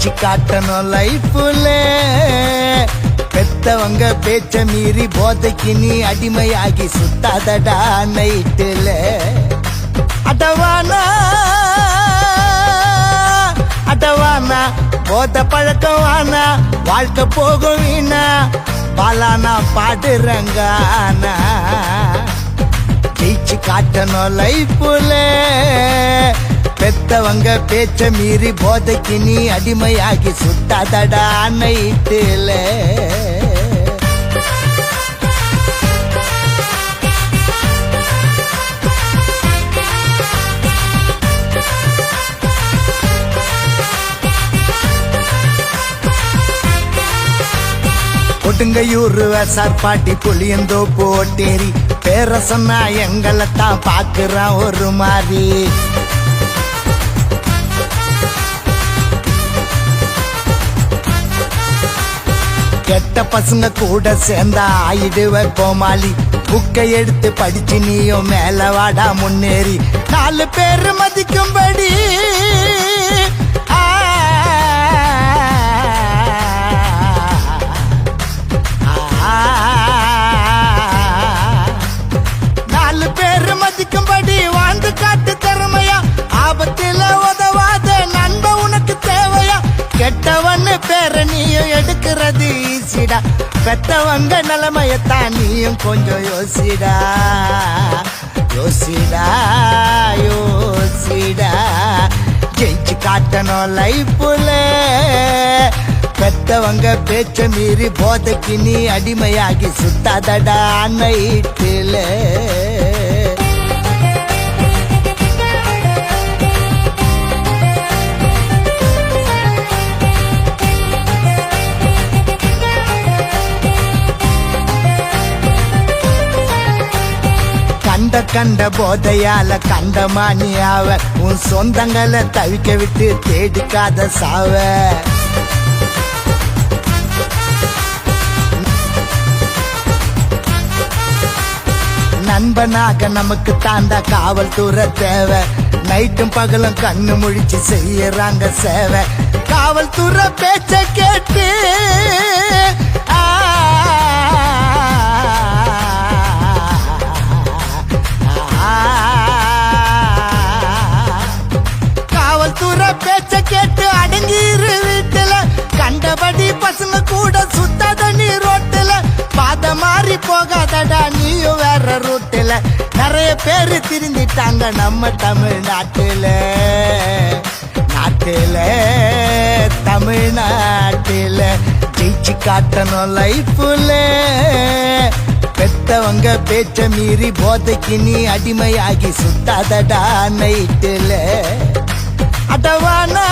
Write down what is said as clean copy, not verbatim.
ஜெயிச்சு காட்டணும் லைஃப்ல. பெத்தவங்க பேச்ச மீறி போதைக்கு நீ அடிமையாகி சுத்தாதடா நைட்டுல. அடவானா அடவானா போத பழக்கம் வானா, வாழ்க்கை போகும் வீணா, பாலானா பாடுறங்கானா. ஜெயிச்சு காட்டணும் லைஃப்ல. பெத்தவங்க பேச்ச மீறி போதைக்கு நீ அடிமையாகி சுத்தாதடா நைட்டுல. கொடுங்கையூர் சார்பாட்டி புளியந்தோ போட்டேரி பேர சொன்னா எங்களைத்தான் பாக்குறான் ஒரு மாதிரி. கெட்ட பசங்க கூட சேர்ந்தா ஆயிடுவ கோமாளி. புக்கை எடுத்து படிச்சு நீயும் மேல வாடா முன்னேறி, 4 பேர் மதிக்கும்படி. மதிக்கும்படி வாழ்ந்து காட்டு திறமையா, ஆபத்தில் உதவாத நண்ப உனக்கு தேவையா. கெட்டவன்னு பேர நீயும் எடுக்கிறது ஈசிடா, பெத்தவங்க நிலைமையத்தான் நீயும் கொஞ்சம் யோசிடா. யோசிடா யோசிடா ஜெயிச்சு காட்டணும் லைஃப்ல. பெத்தவங்க பேச்ச மீறி போதைக்கு நீ அடிமையாகி சுத்தாதடா நைட்டுல. கண்ட போதையால கண்டமானியாவ, உன் சொந்தங்களை தவிக்க விட்டு தேடிக்காத சாவ. நண்பனாக நமக்கு தாண்டா காவல்துறை தேவை. நைட்டும் பகலும் கண்ணு முழிச்சு செய்யறாங்க சேவை. காவல்துறை பேச்ச கேட்டு காவல்துறை பேச்ச கேட்டு அடங்கிரு வீட்டுல. கண்டபடி பசங்க கூட சுத்தாத நீ ரோட்டுல. பாத மாறி போகாதடா நீயும் வேற ரூட்டுல. நிறைய பேரு திருந்திட்டாங்க நம்ம தமிழ்நாட்டுல. தமிழ்நாட்டுல ஜெயிச்சு காட்டணும் லைஃப்ல. பெத்தவங்க பேச்ச மீறி போதைக்கு நீ அடிமையாகி சுத்தாதடா நைட்டுல. அடவானா